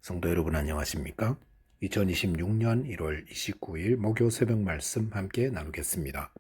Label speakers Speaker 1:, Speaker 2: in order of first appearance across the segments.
Speaker 1: 성도 여러분 안녕하십니까? 2026년 1월 29일 목요 새벽 말씀 함께 나누겠습니다.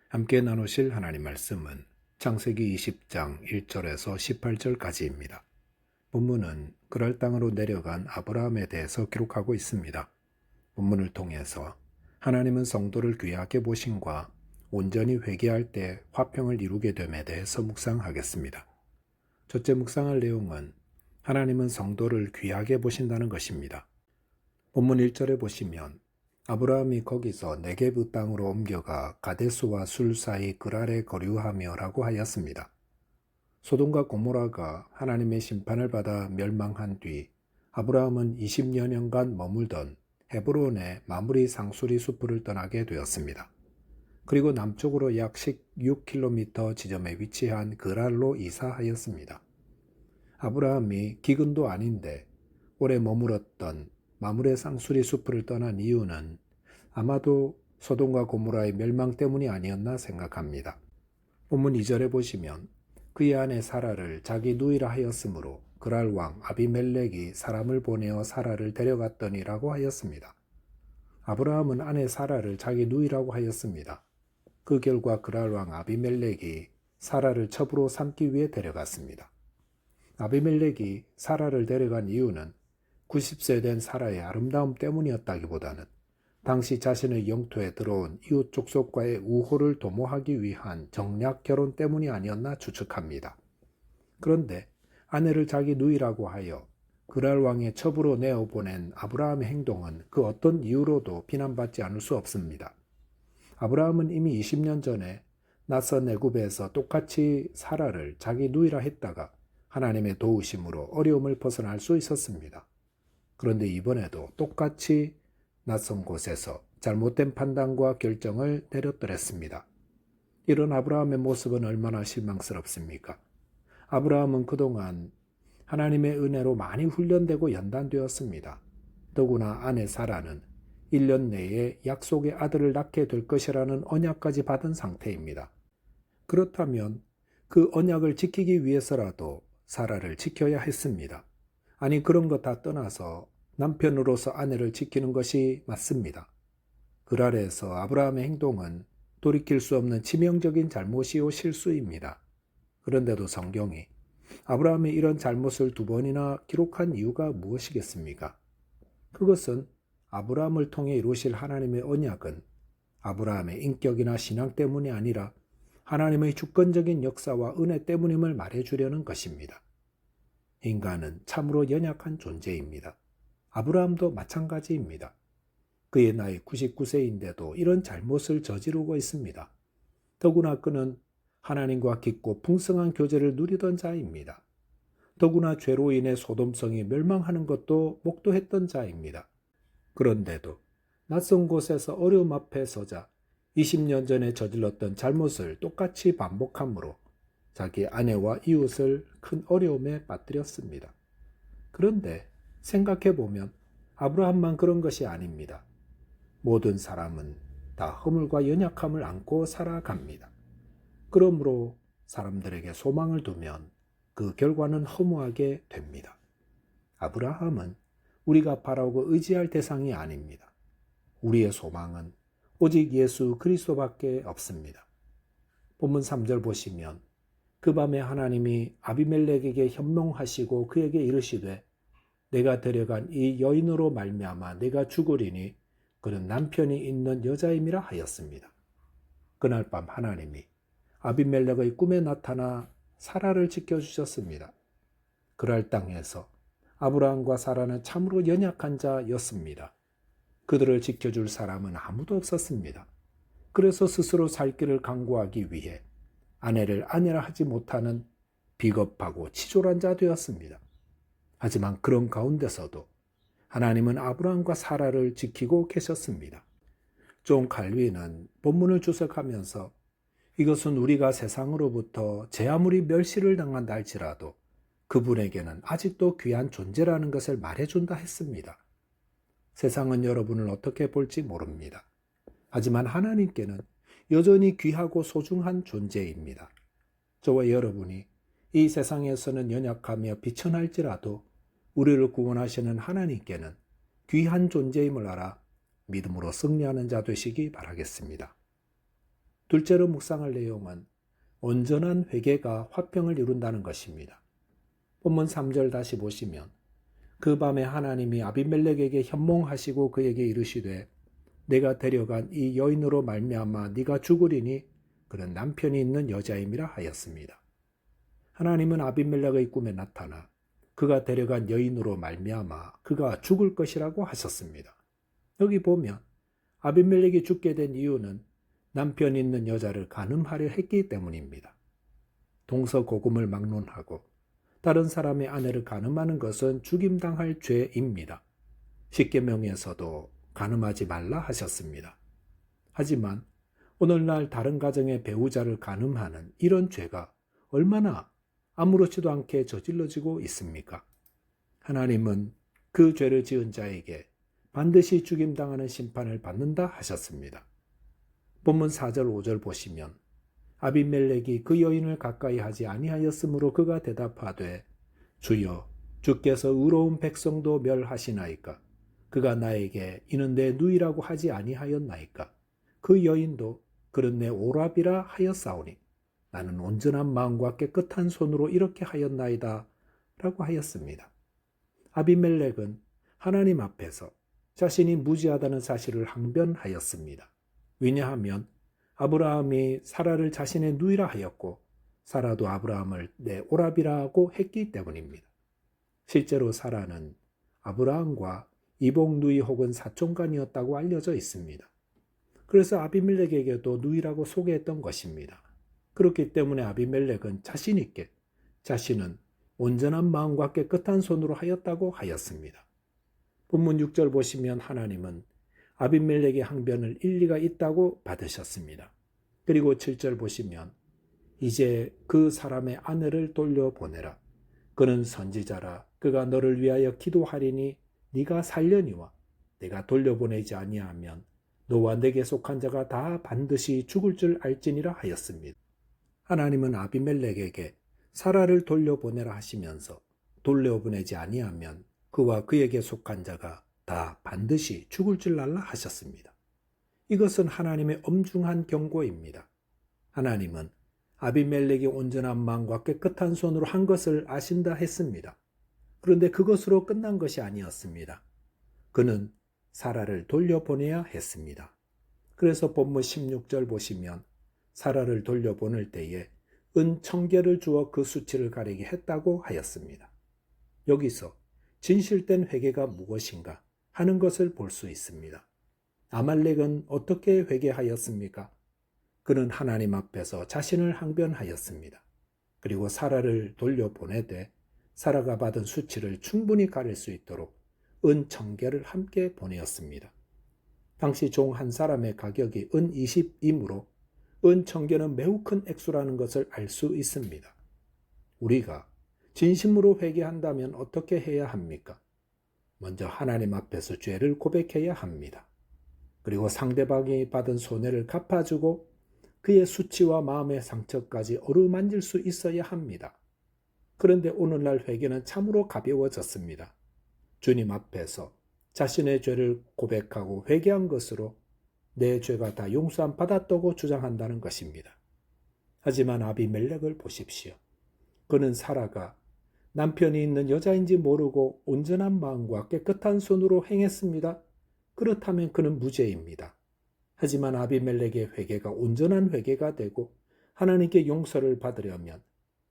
Speaker 1: 함께 나누실 하나님 말씀은 창세기 20장 1절에서 18절까지입니다. 본문은 그랄 땅으로 내려간 아브라함에 대해서 기록하고 있습니다. 본문을 통해서 하나님은 성도를 귀하게 보심과 온전히 회개할 때 화평을 이루게 됨에 대해서 묵상하겠습니다. 첫째 묵상할 내용은 하나님은 성도를 귀하게 보신다는 것입니다. 본문 1절에 보시면 아브라함이 거기서 네게브 땅으로 옮겨가 가데스와 술 사이 그랄에 거류하며 라고 하였습니다. 소돔과 고모라가 하나님의 심판을 받아 멸망한 뒤 아브라함은 20여 년간 머물던 헤브론의 마므리 상수리 숲을 떠나게 되었습니다. 그리고 남쪽으로 약 16km 지점에 위치한 그랄로 이사하였습니다. 아브라함이 기근도 아닌데 오래 머물었던 마므레 상수리 숲을 떠난 이유는 아마도 소돔과 고모라의 멸망 때문이 아니었나 생각합니다. 본문 2절에 보시면 그의 아내 사라를 자기 누이라 하였으므로 그랄 왕 아비멜렉이 사람을 보내어 사라를 데려갔더니라고 하였습니다. 아브라함은 아내 사라를 자기 누이라고 하였습니다. 그 결과 그랄 왕 아비멜렉이 사라를 첩으로 삼기 위해 데려갔습니다. 아비멜렉이 사라를 데려간 이유는 90세 된 사라의 아름다움 때문이었다기보다는 당시 자신의 영토에 들어온 이웃 족속과의 우호를 도모하기 위한 정략 결혼 때문이 아니었나 추측합니다. 그런데 아내를 자기 누이라고 하여 그랄 왕의 첩으로 내어보낸 아브라함의 행동은 그 어떤 이유로도 비난받지 않을 수 없습니다. 아브라함은 이미 20년 전에 낯선 애굽에서 똑같이 사라를 자기 누이라 했다가 하나님의 도우심으로 어려움을 벗어날 수 있었습니다. 그런데 이번에도 똑같이 낯선 곳에서 잘못된 판단과 결정을 내렸더랬습니다. 이런 아브라함의 모습은 얼마나 실망스럽습니까? 아브라함은 그동안 하나님의 은혜로 많이 훈련되고 연단되었습니다. 더구나 아내 사라는 1년 내에 약속의 아들을 낳게 될 것이라는 언약까지 받은 상태입니다. 그렇다면 그 언약을 지키기 위해서라도 사라를 지켜야 했습니다. 아니 그런 것 다 떠나서 남편으로서 아내를 지키는 것이 맞습니다. 그랄에서 아브라함의 행동은 돌이킬 수 없는 치명적인 잘못이요 실수입니다. 그런데도 성경이 아브라함의 이런 잘못을 2번이나 기록한 이유가 무엇이겠습니까? 그것은 아브라함을 통해 이루실 하나님의 언약은 아브라함의 인격이나 신앙 때문이 아니라 하나님의 주권적인 역사와 은혜 때문임을 말해주려는 것입니다. 인간은 참으로 연약한 존재입니다. 아브라함도 마찬가지입니다. 그의 나이 99세인데도 이런 잘못을 저지르고 있습니다. 더구나 그는 하나님과 깊고 풍성한 교제를 누리던 자입니다. 더구나 죄로 인해 소돔성이 멸망하는 것도 목도했던 자입니다. 그런데도 낯선 곳에서 어려움 앞에 서자 20년 전에 저질렀던 잘못을 똑같이 반복함으로 자기 아내와 이웃을 큰 어려움에 빠뜨렸습니다. 그런데 생각해보면 아브라함만 그런 것이 아닙니다. 모든 사람은 다 허물과 연약함을 안고 살아갑니다. 그러므로 사람들에게 소망을 두면 그 결과는 허무하게 됩니다. 아브라함은 우리가 바라고 의지할 대상이 아닙니다. 우리의 소망은 오직 예수 그리스도밖에 없습니다. 본문 3절 보시면 그 밤에 하나님이 아비멜렉에게 현몽하시고 그에게 이르시되 내가 데려간 이 여인으로 말미암아 내가 죽으리니 그는 남편이 있는 여자임이라 하였습니다. 그날 밤 하나님이 아비멜렉의 꿈에 나타나 사라를 지켜주셨습니다. 그랄 땅에서 아브라함과 사라는 참으로 연약한 자였습니다. 그들을 지켜줄 사람은 아무도 없었습니다. 그래서 스스로 살 길을 강구하기 위해 아내를 아내라 하지 못하는 비겁하고 치졸한 자 되었습니다. 하지만 그런 가운데서도 하나님은 아브라함과 사라를 지키고 계셨습니다. 존 칼빈은 본문을 주석하면서 이것은 우리가 세상으로부터 제 아무리 멸시를 당한다 할지라도 그분에게는 아직도 귀한 존재라는 것을 말해준다 했습니다. 세상은 여러분을 어떻게 볼지 모릅니다. 하지만 하나님께는 여전히 귀하고 소중한 존재입니다. 저와 여러분이 이 세상에서는 연약하며 비천할지라도 우리를 구원하시는 하나님께는 귀한 존재임을 알아 믿음으로 승리하는 자 되시기 바라겠습니다. 둘째로 묵상할 내용은 온전한 회개가 화평을 이룬다는 것입니다. 본문 3절 다시 보시면 그 밤에 하나님이 아비멜렉에게 현몽하시고 그에게 이르시되 내가 데려간 이 여인으로 말미암아 네가 죽으리니 그는 남편이 있는 여자임이라 하였습니다. 하나님은 아비멜렉의 꿈에 나타나 그가 데려간 여인으로 말미암아 그가 죽을 것이라고 하셨습니다. 여기 보면 아비멜렉이 죽게 된 이유는 남편이 있는 여자를 간음하려 했기 때문입니다. 동서고금을 막론하고 다른 사람의 아내를 간음하는 것은 죽임당할 죄입니다. 십계명에서도 간음하지 말라 하셨습니다. 하지만 오늘날 다른 가정의 배우자를 간음하는 이런 죄가 얼마나 아무렇지도 않게 저질러지고 있습니까? 하나님은 그 죄를 지은 자에게 반드시 죽임당하는 심판을 받는다 하셨습니다. 본문 4절 5절 보시면 아비멜렉이 그 여인을 가까이 하지 아니하였으므로 그가 대답하되 주여 주께서 의로운 백성도 멸하시나이까 그가 나에게 이는 내 누이라고 하지 아니하였나이까 그 여인도 그는 내 오랍이라 하였사오니 나는 온전한 마음과 깨끗한 손으로 이렇게 하였나이다 라고 하였습니다. 아비멜렉은 하나님 앞에서 자신이 무지하다는 사실을 항변하였습니다. 왜냐하면 아브라함이 사라를 자신의 누이라 하였고 사라도 아브라함을 내 오랍이라고 했기 때문입니다. 실제로 사라는 아브라함과 이복 누이 혹은 사촌간이었다고 알려져 있습니다. 그래서 아비멜렉에게도 누이라고 소개했던 것입니다. 그렇기 때문에 아비멜렉은 자신 있게 자신은 온전한 마음과 깨끗한 손으로 하였다고 하였습니다. 본문 6절 보시면 하나님은 아비멜렉의 항변을 일리가 있다고 받으셨습니다. 그리고 7절 보시면 이제 그 사람의 아내를 돌려보내라. 그는 선지자라. 그가 너를 위하여 기도하리니 네가 살려니와 내가 돌려보내지 아니하면 너와 내게 속한 자가 다 반드시 죽을 줄 알지니라 하였습니다. 하나님은 아비멜렉에게 사라를 돌려보내라 하시면서 돌려보내지 아니하면 그와 그에게 속한 자가 다 반드시 죽을 줄 알라 하셨습니다. 이것은 하나님의 엄중한 경고입니다. 하나님은 아비멜렉이 온전한 마음과 깨끗한 손으로 한 것을 아신다 했습니다. 그런데 그것으로 끝난 것이 아니었습니다. 그는 사라를 돌려보내야 했습니다. 그래서 본문 16절 보시면 사라를 돌려보낼 때에 은 1000개를 주어 그 수치를 가리게 했다고 하였습니다. 여기서 진실된 회개가 무엇인가 하는 것을 볼 수 있습니다. 아말렉은 어떻게 회개하였습니까? 그는 하나님 앞에서 자신을 항변하였습니다. 그리고 사라를 돌려보내되 사라가 받은 수치를 충분히 가릴 수 있도록 은 1000개를 함께 보내었습니다. 당시 종 한 사람의 가격이 은 20이므로 은 1000개는 매우 큰 액수라는 것을 알 수 있습니다. 우리가 진심으로 회개한다면 어떻게 해야 합니까? 먼저 하나님 앞에서 죄를 고백해야 합니다. 그리고 상대방이 받은 손해를 갚아주고 그의 수치와 마음의 상처까지 어루만질 수 있어야 합니다. 그런데 오늘날 회개는 참으로 가벼워졌습니다. 주님 앞에서 자신의 죄를 고백하고 회개한 것으로 내 죄가 다 용서함 받았다고 주장한다는 것입니다. 하지만 아비멜렉을 보십시오. 그는 사라가 남편이 있는 여자인지 모르고 온전한 마음과 깨끗한 손으로 행했습니다. 그렇다면 그는 무죄입니다. 하지만 아비멜렉의 회개가 온전한 회개가 되고 하나님께 용서를 받으려면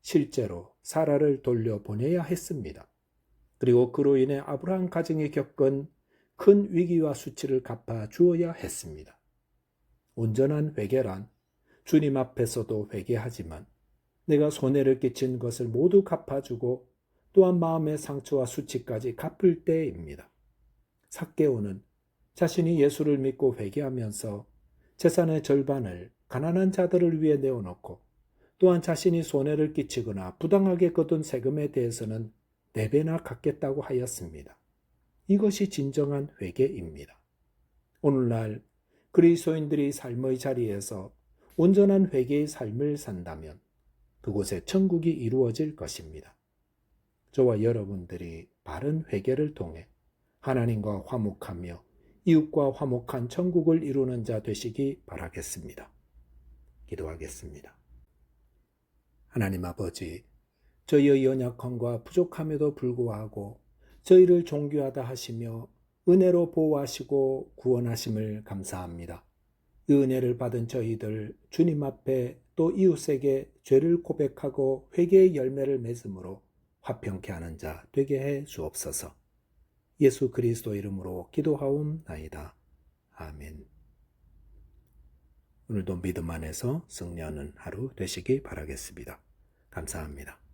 Speaker 1: 실제로 사라를 돌려보내야 했습니다. 그리고 그로 인해 아브라함 가정이 겪은 큰 위기와 수치를 갚아 주어야 했습니다. 온전한 회개란 주님 앞에서도 회개하지만 내가 손해를 끼친 것을 모두 갚아주고 또한 마음의 상처와 수치까지 갚을 때입니다. 삭개오는 자신이 예수를 믿고 회개하면서 재산의 절반을 가난한 자들을 위해 내어놓고 또한 자신이 손해를 끼치거나 부당하게 거둔 세금에 대해서는 4배나 갚겠다고 하였습니다. 이것이 진정한 회개입니다. 오늘날 그리스도인들이 삶의 자리에서 온전한 회개의 삶을 산다면 그곳에 천국이 이루어질 것입니다. 저와 여러분들이 바른 회개를 통해 하나님과 화목하며 이웃과 화목한 천국을 이루는 자 되시기 바라겠습니다. 기도하겠습니다. 하나님 아버지, 저희의 연약함과 부족함에도 불구하고 저희를 존귀하다 하시며 은혜로 보호하시고 구원하심을 감사합니다. 이 은혜를 받은 저희들 주님 앞에 또 이웃에게 죄를 고백하고 회개의 열매를 맺음으로 화평케 하는 자 되게 해 주옵소서. 예수 그리스도 이름으로 기도하옵나이다. 아멘. 오늘도 믿음 안에서 승리하는 하루 되시기 바라겠습니다. 감사합니다.